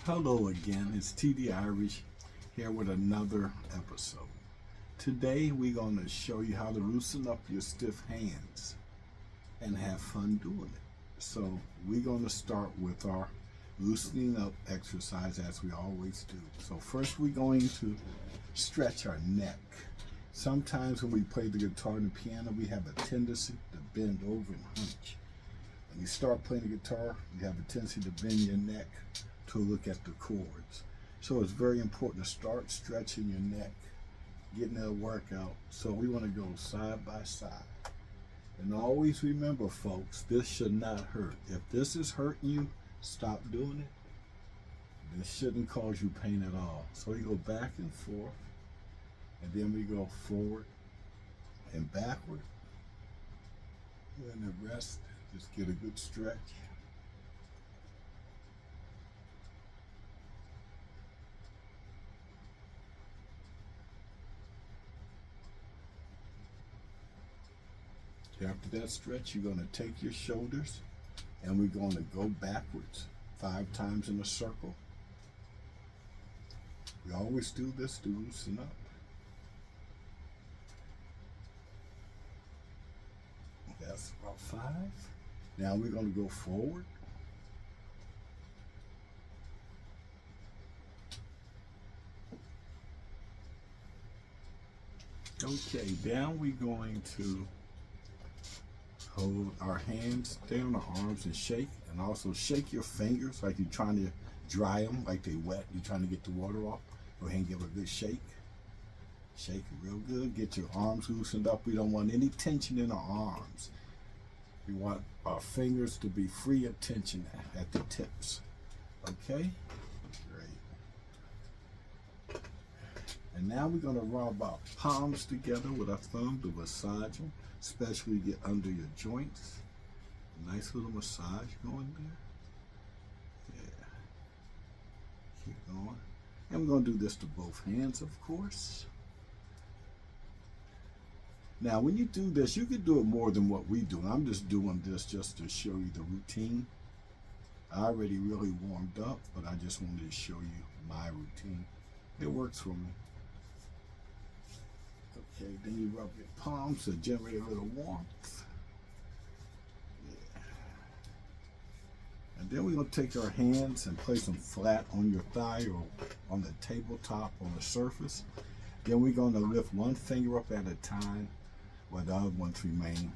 Hello again, it's TD Irish here with another episode. Today we're going to show you how to loosen up your stiff hands and have fun doing it. So we're going to start with our loosening up exercise as we always do. So first we're going to stretch our neck. Sometimes when we play the guitar and the piano we have a tendency to bend over and hunch. When you start playing the guitar you have a tendency to bend your neck to look at the chords. So it's very important to start stretching your neck, getting that workout. So we want to go side by side. And always remember, folks, this should not hurt. If this is hurting you, stop doing it. This shouldn't cause you pain at all. So we go back and forth, and then we go forward and backward. And the rest, just get a good stretch. After that stretch, you're going to take your shoulders and we're going to go backwards 5 times in a circle. We always do this to loosen up. That's about 5. Now we're going to go forward. Okay, down we're going to hold our hands, stay on our arms and shake, and also shake your fingers like you're trying to dry them, like they wet, you're trying to get the water off. Go ahead and give a good shake. Shake it real good, get your arms loosened up. We don't want any tension in our arms. We want our fingers to be free of tension at the tips. Okay? Great. And now we're going to rub our palms together with our thumb to massage them, especially get under your joints. Nice little massage going there. Yeah. Keep going. And we're going to do this to both hands, of course. Now, when you do this, you can do it more than what we do. I'm just doing this just to show you the routine. I already really warmed up, but I just wanted to show you my routine. It works for me. Okay, then you rub your palms to generate a little warmth. Yeah. And then we're going to take our hands and place them flat on your thigh or on the tabletop on the surface. Then we're going to lift one finger up at a time while the other ones remain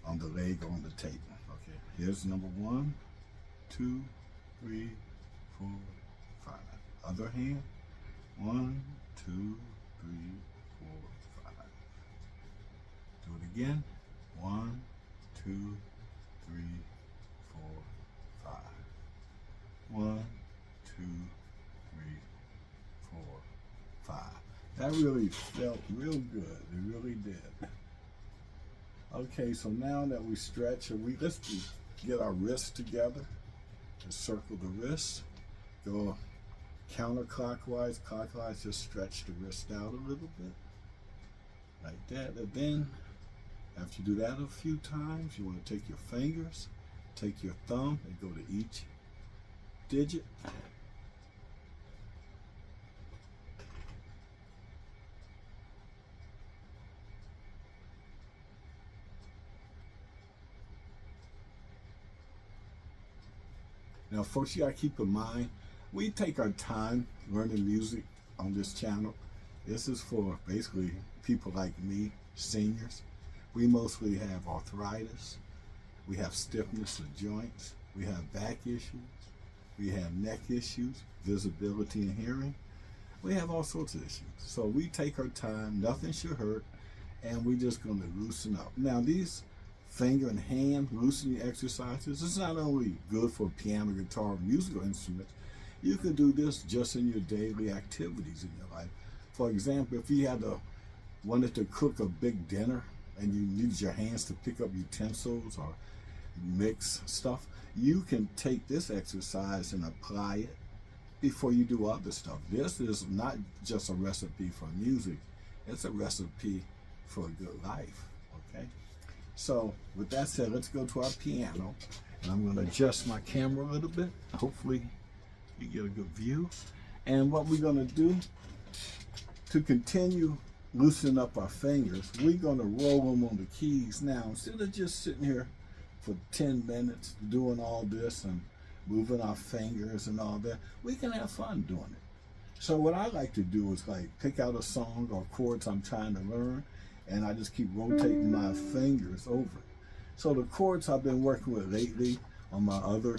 on the leg or on the table. Okay, here's number 1, 2, 3, 4, 5. Other hand. 1, 2, 3, 4, 5. Do it again. 1, 2, 3, 4, 5. 1, 2, 3, 4, 5. That really felt real good. It really did. Okay, so now that we stretch, let's get our wrists together. Just circle the wrists. Go counterclockwise, clockwise, just stretch the wrist out a little bit, like that. And then, after you do that a few times, you want to take your fingers, take your thumb, and go to each digit. Now, folks, you gotta keep in mind, we take our time learning music on this channel. This is for basically people like me, seniors. We mostly have arthritis. We have stiffness of joints. We have back issues. We have neck issues, visibility and hearing. We have all sorts of issues. So we take our time, nothing should hurt, and we're just gonna loosen up. Now these finger and hand loosening exercises, it's not only good for piano, guitar, musical instruments. You can do this just in your daily activities in your life. For example, if you wanted to cook a big dinner and you needed your hands to pick up utensils or mix stuff, you can take this exercise and apply it before you do other stuff. This is not just a recipe for music, it's a recipe for a good life, okay? So with that said, let's go to our piano. And I'm going to adjust my camera a little bit. Hopefully you get a good view. And what we're gonna do to continue loosening up our fingers, we're gonna roll them on the keys. Now, instead of just sitting here for 10 minutes doing all this and moving our fingers and all that, we can have fun doing it. So what I like to do is like pick out a song or chords I'm trying to learn, and I just keep rotating my fingers over it. So the chords I've been working with lately on my other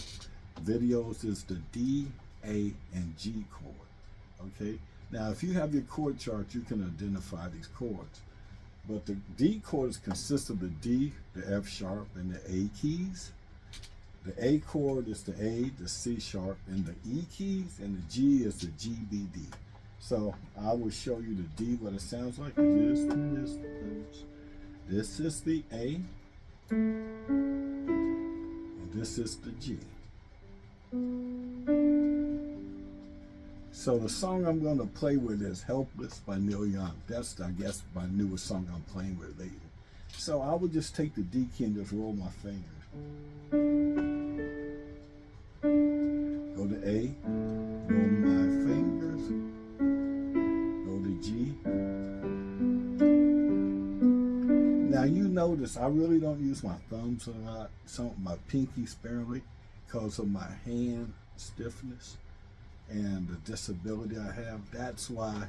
videos is the D, A, and G chord. Okay? Now if you have your chord chart, you can identify these chords. But the D chord consists of the D, the F sharp, and the A keys. The A chord is the A, the C sharp, and the E keys, and the G is the G, B, D. So I will show you the D, what it sounds like. This is the A, and this is the G. So the song I'm going to play with is Helpless by Neil Young. That's, I guess, my newest song I'm playing with lately. So I would just take the D key and just roll my fingers. Go to A, roll my fingers, go to G. Now you notice I really don't use my thumbs a lot, my pinky sparingly, because of my hand stiffness and the disability I have. That's why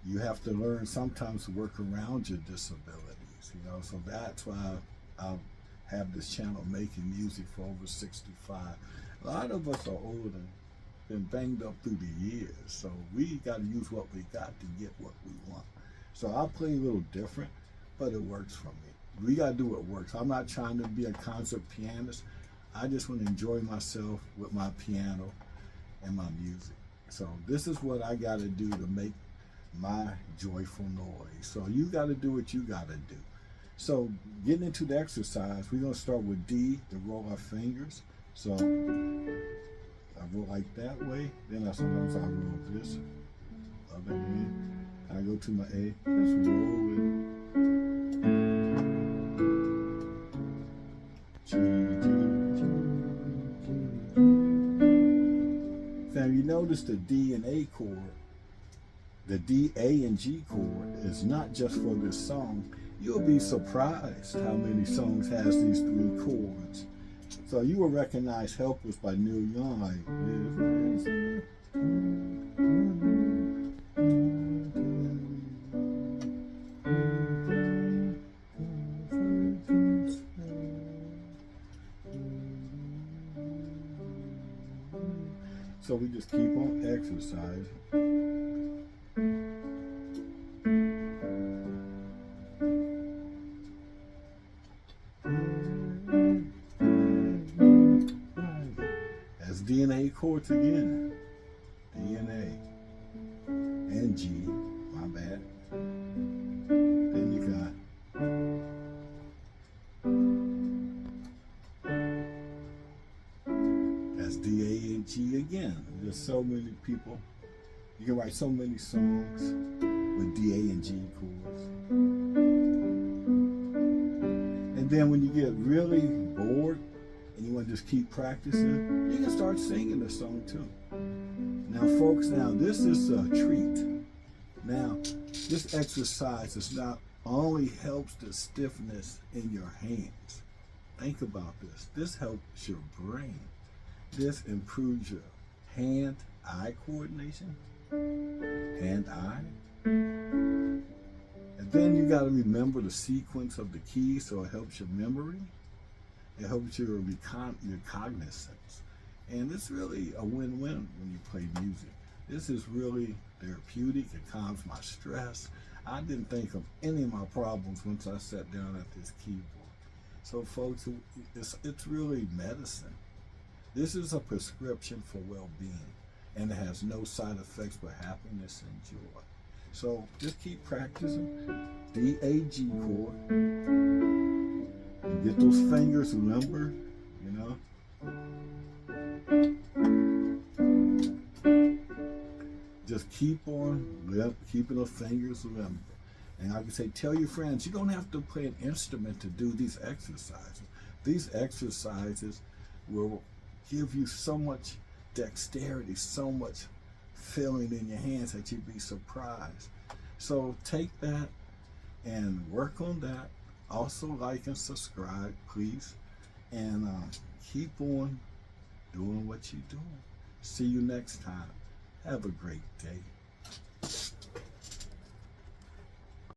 you have to learn sometimes to work around your disabilities, you know. So that's why I have this channel making music for over 65. A lot of us are older, been banged up through the years, so we got to use what we got to get what we want. So I'll play a little different, but it works for me. We got to do what works. I'm not trying to be a concert pianist. I just want to enjoy myself with my piano and my music. So this is what I got to do to make my joyful noise. So you got to do what you got to do. So getting into the exercise, we're going to start with D to roll our fingers. So I roll like that way. Then sometimes I roll this other hand. I go to my A. Just roll it. G, G, G, G. Now you notice the D and A chord, the D, A, and G chord is not just for this song. You'll be surprised how many songs has these three chords. So you will recognize Helpless by Neil Young. So we just keep on exercising. D and A chords again. D and A. And G. My bad. Then you got. That's D, A, and G again. There's so many people. You can write so many songs with D, A, and G chords. And then when you get really bored, and you want to just keep practicing, you can start singing the song too. Now folks, this is a treat. Now, this exercise is not only helps the stiffness in your hands. Think about this. This helps your brain. This improves your hand-eye coordination. Hand-eye. And then you got to remember the sequence of the keys, so it helps your memory. It helps your cognizance. And it's really a win-win when you play music. This is really therapeutic. It calms my stress. I didn't think of any of my problems once I sat down at this keyboard. So folks, it's really medicine. This is a prescription for well-being, and it has no side effects but happiness and joy. So just keep practicing. D, A, G chord. Get those fingers limber, you know. Just keep on keeping those fingers limber. And I can say, tell your friends, you don't have to play an instrument to do these exercises. These exercises will give you so much dexterity, so much feeling in your hands that you'd be surprised. So take that and work on that. Also like and subscribe, please. And keep on doing what you're doing. See you next time. Have a great day.